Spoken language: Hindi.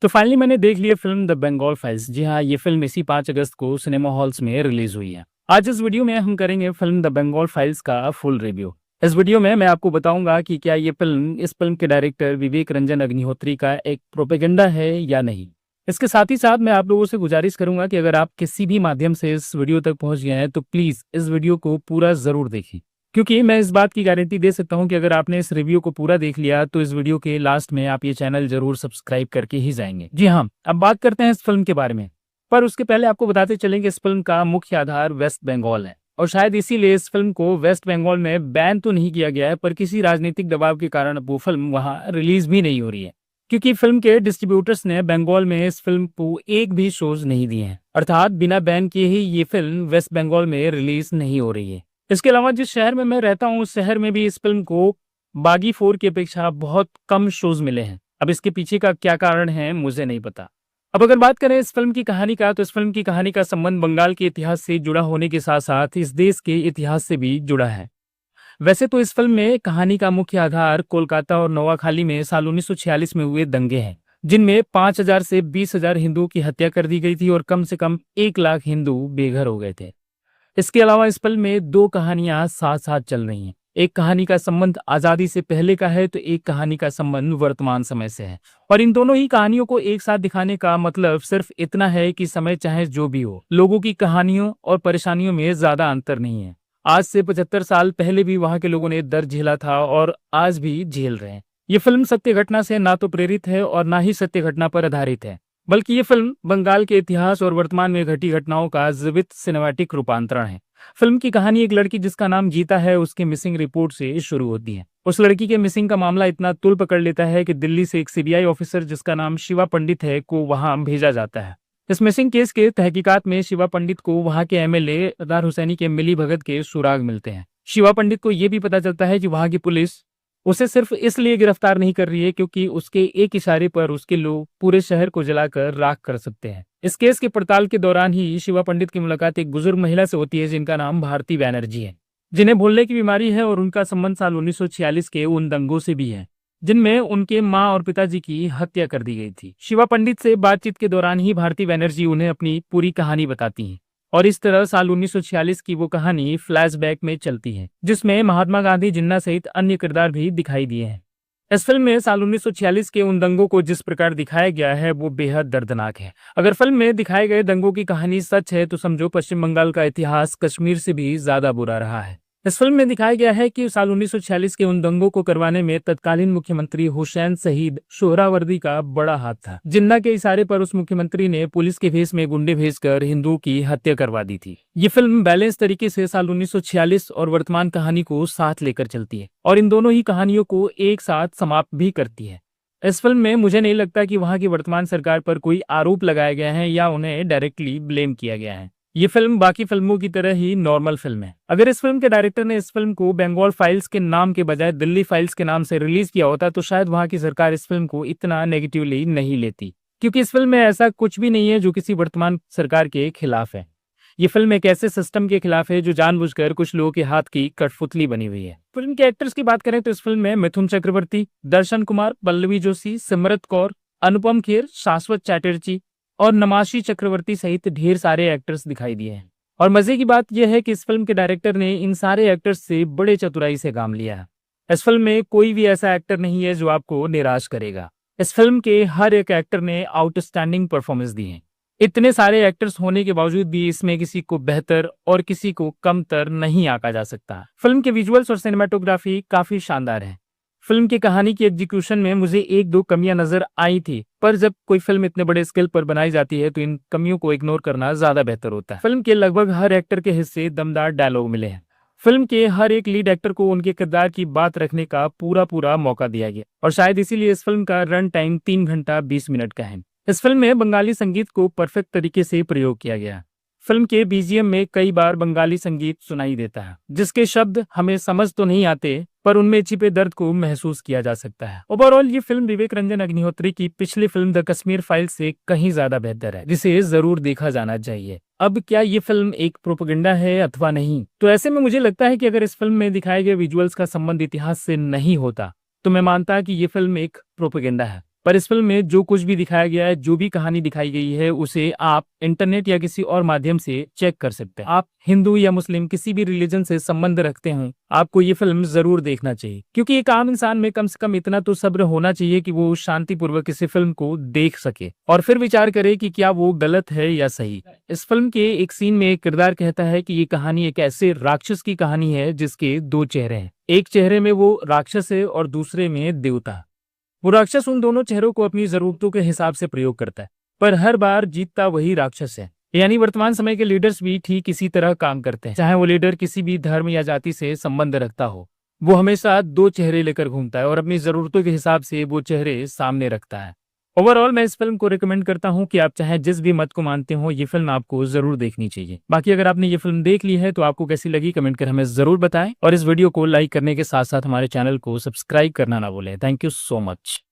तो फाइनली मैंने देख लिया फिल्म द बंगाल फाइल्स। जी हाँ, ये फिल्म इसी 5 अगस्त को सिनेमा हॉल्स में रिलीज हुई है। आज इस वीडियो में हम करेंगे फिल्म द बंगाल फाइल्स का फुल रिव्यू। इस वीडियो में मैं आपको बताऊंगा कि क्या ये फिल्म इस फिल्म के डायरेक्टर विवेक रंजन अग्निहोत्री का एक प्रोपेगेंडा है या नहीं। इसके साथ ही साथ मैं आप लोगों से गुजारिश करूंगा कि अगर आप किसी भी माध्यम से इस वीडियो तक पहुंच गए हैं तो प्लीज इस वीडियो को पूरा जरूर देखें, क्योंकि मैं इस बात की गारंटी दे सकता हूं कि अगर आपने इस रिव्यू को पूरा देख लिया तो इस वीडियो के लास्ट में आप ये चैनल जरूर सब्सक्राइब करके ही जाएंगे। जी हाँ, अब बात करते हैं इस फिल्म के बारे में। पर उसके पहले आपको बताते चलेंगे इस फिल्म का मुख्य आधार वेस्ट बंगाल है और शायद इसीलिए इस फिल्म को वेस्ट बंगाल में बैन तो नहीं किया गया है, पर किसी राजनीतिक दबाव के कारण वो फिल्म वहां रिलीज भी नहीं हो रही है, क्योंकि फिल्म के डिस्ट्रीब्यूटर्स ने बंगाल में इस फिल्म को एक भी शोज नहीं दिए हैं। अर्थात बिना बैन किए ही ये फिल्म वेस्ट बंगाल में रिलीज नहीं हो रही है। इसके अलावा जिस शहर में मैं रहता हूँ उस शहर में भी इस फिल्म को बागी 4 की अपेक्षा बहुत कम शोज मिले हैं। अब इसके पीछे का क्या कारण है मुझे नहीं पता। अब अगर बात करें इस फिल्म की कहानी का, तो इस फिल्म की कहानी का संबंध बंगाल के इतिहास से जुड़ा होने के साथ साथ इस देश के इतिहास से भी जुड़ा है। वैसे तो इस फिल्म में कहानी का मुख्य आधार कोलकाता और नोआखाली में साल 1946 में हुए दंगे हैं, जिनमें 5,000 से 20,000 हिंदुओं की हत्या कर दी गई थी और कम से कम 1 लाख हिंदू बेघर हो गए थे। इसके अलावा इस फिल्म में 2 कहानियां साथ साथ चल रही हैं। एक कहानी का संबंध आजादी से पहले का है तो एक कहानी का संबंध वर्तमान समय से है, और इन दोनों ही कहानियों को एक साथ दिखाने का मतलब सिर्फ इतना है कि समय चाहे जो भी हो, लोगों की कहानियों और परेशानियों में ज्यादा अंतर नहीं है। आज से 75 साल पहले भी वहां के लोगों ने दर्द झेला था और आज भी झेल रहे हैं। ये फिल्म सत्य घटना से ना तो प्रेरित है और ना ही सत्य घटना पर आधारित है, बल्कि ये फिल्म बंगाल के इतिहास और वर्तमान में घटी घटनाओं का जीवित सिनेमैटिक रूपांतरण है। फिल्म की कहानी एक लड़की जिसका नाम गीता है उसके मिसिंग रिपोर्ट से शुरू होती है। उस लड़की के मिसिंग का मामला इतना तूल पकड़ लेता है कि दिल्ली से एक सीबीआई ऑफिसर जिसका नाम शिवा पंडित है को वहां भेजा जाता है। इस मिसिंग केस के तहकीकात में शिवा पंडित को वहां के एमएलए अदार हुसैनी के मिली भगत के सुराग मिलते हैं। शिवा पंडित को यह भी पता चलता है कि वहां की पुलिस उसे सिर्फ इसलिए गिरफ्तार नहीं कर रही है क्योंकि उसके एक इशारे पर उसके लोग पूरे शहर को जलाकर राख कर सकते हैं। इस केस की पड़ताल के दौरान ही शिवा पंडित की मुलाकात एक बुजुर्ग महिला से होती है जिनका नाम भारती बैनर्जी है, जिन्हें भूलने की बीमारी है, और उनका संबंध साल 1946 के उन दंगों से भी है जिनमें उनके माँ और पिताजी की हत्या कर दी गई थी। शिवा पंडित से बातचीत के दौरान ही भारती बैनर्जी उन्हें अपनी पूरी कहानी बताती हैं, और इस तरह साल 1946 की वो कहानी फ्लैशबैक में चलती है, जिसमें महात्मा गांधी, जिन्ना सहित अन्य किरदार भी दिखाई दिए हैं। इस फिल्म में साल 1946 के उन दंगों को जिस प्रकार दिखाया गया है वो बेहद दर्दनाक है। अगर फिल्म में दिखाए गए दंगों की कहानी सच है तो समझो पश्चिम बंगाल का इतिहास कश्मीर से भी ज्यादा बुरा रहा है। इस फिल्म में दिखाया गया है कि साल 1946 के उन दंगों को करवाने में तत्कालीन मुख्यमंत्री हुसैन शहीद सोहरावर्दी का बड़ा हाथ था। जिन्ना के इशारे पर उस मुख्यमंत्री ने पुलिस के भेष में गुंडे भेजकर हिंदुओं की हत्या करवा दी थी। ये फिल्म बैलेंस तरीके से साल 1946 और वर्तमान कहानी को साथ लेकर चलती है और इन दोनों ही कहानियों को एक साथ समाप्त भी करती है। इस फिल्म में मुझे नहीं लगता कि वहां की वर्तमान सरकार पर कोई आरोप लगाए गए हैं या उन्हें डायरेक्टली ब्लेम किया गया है। ये फिल्म बाकी फिल्मों की तरह ही नॉर्मल फिल्म है। अगर इस फिल्म के डायरेक्टर ने इस फिल्म को बंगाल फाइल्स के नाम के बजाय दिल्ली फाइल्स के नाम से रिलीज किया होता तो शायद वहां की सरकार इस फिल्म को इतना नेगेटिवली नहीं लेती, क्योंकि इस फिल्म में ऐसा कुछ भी नहीं है जो किसी वर्तमान सरकार के खिलाफ है। ये फिल्म एक ऐसे सिस्टम के खिलाफ है जो जानबूझकर कुछ लोगों के हाथ की कठपुतली बनी हुई है। फिल्म के एक्टर्स की बात करें तो इस फिल्म में मिथुन चक्रवर्ती, दर्शन कुमार, पल्लवी जोशी, सिमरत कौर, अनुपम खेर, शाश्वत चैटर्जी और नमाशी चक्रवर्ती सहित ढेर सारे एक्टर्स दिखाई दिए हैं। और मजे की बात यह है कि इस फिल्म के डायरेक्टर ने इन सारे एक्टर्स से बड़े चतुराई से काम लिया है। इस फिल्म में कोई भी ऐसा एक्टर नहीं है जो आपको निराश करेगा। इस फिल्म के हर एक एक्टर ने आउटस्टैंडिंग परफॉर्मेंस दी है। इतने सारे एक्टर्स होने के बावजूद भी इसमें किसी को बेहतर और किसी को कमतर नहीं आंका जा सकता। फिल्म के विजुअल्स और सिनेमाटोग्राफी काफी शानदार है। फिल्म की कहानी की एग्जीक्यूशन में मुझे 1-2 कमियां नजर आई थी, पर जब कोई फिल्म इतने बड़े स्केल पर बनाई जाती है तो इन कमियों को इग्नोर करना ज्यादा बेहतर होता है। फिल्म के लगभग हर एक्टर के हिस्से दमदार डायलॉग मिले हैं। फिल्म के हर एक लीड एक्टर को उनके किरदार की बात रखने का पूरा मौका दिया गया, और शायद इसीलिए इस फिल्म का रन टाइम 3 घंटा 20 मिनट का है। इस फिल्म में बंगाली संगीत को परफेक्ट तरीके से प्रयोग किया गया। फिल्म के बीजीएम में कई बार बंगाली संगीत सुनाई देता है, जिसके शब्द हमें समझ तो नहीं आते पर उनमें छिपे दर्द को महसूस किया जा सकता है। ओवरऑल ये फिल्म विवेक रंजन अग्निहोत्री की पिछली फिल्म द कश्मीर फाइल से कहीं ज्यादा बेहतर है, जिसे जरूर देखा जाना चाहिए। अब क्या ये फिल्म एक प्रोपेगेंडा है अथवा नहीं, तो ऐसे में मुझे लगता है कि अगर इस फिल्म में दिखाए गए विजुअल्स का संबंध इतिहास से नहीं होता तो मैं मानता कि ये फिल्म एक प्रोपेगेंडा है। पर इस फिल्म में जो कुछ भी दिखाया गया है, जो भी कहानी दिखाई गई है, उसे आप इंटरनेट या किसी और माध्यम से चेक कर सकते हैं। आप हिंदू या मुस्लिम किसी भी रिलीजन से संबंध रखते हो, आपको ये फिल्म जरूर देखना चाहिए, क्योंकि एक आम इंसान में कम से कम इतना तो सब्र होना चाहिए कि वो शांतिपूर्वक किसी फिल्म को देख सके और फिर विचार करे कि क्या वो गलत है या सही। इस फिल्म के एक सीन में एक किरदार कहता है कि ये कहानी एक ऐसे राक्षस की कहानी है जिसके दो चेहरे हैं। एक चेहरे में वो राक्षस है और दूसरे में देवता। वो राक्षस उन दोनों चेहरों को अपनी जरूरतों के हिसाब से प्रयोग करता है, पर हर बार जीतता वही राक्षस है। यानी वर्तमान समय के लीडर्स भी ठीक इसी तरह काम करते हैं, चाहे वो लीडर किसी भी धर्म या जाति से संबंध रखता हो। वो हमेशा दो चेहरे लेकर घूमता है और अपनी जरूरतों के हिसाब से वो चेहरे सामने रखता है। ओवरऑल मैं इस फिल्म को रिकमेंड करता हूं कि आप चाहे जिस भी मत को मानते हो, ये फिल्म आपको जरूर देखनी चाहिए। बाकी अगर आपने ये फिल्म देख ली है तो आपको कैसी लगी कमेंट कर हमें जरूर बताएं और इस वीडियो को लाइक करने के साथ साथ हमारे चैनल को सब्सक्राइब करना ना भूलें। Thank you so much.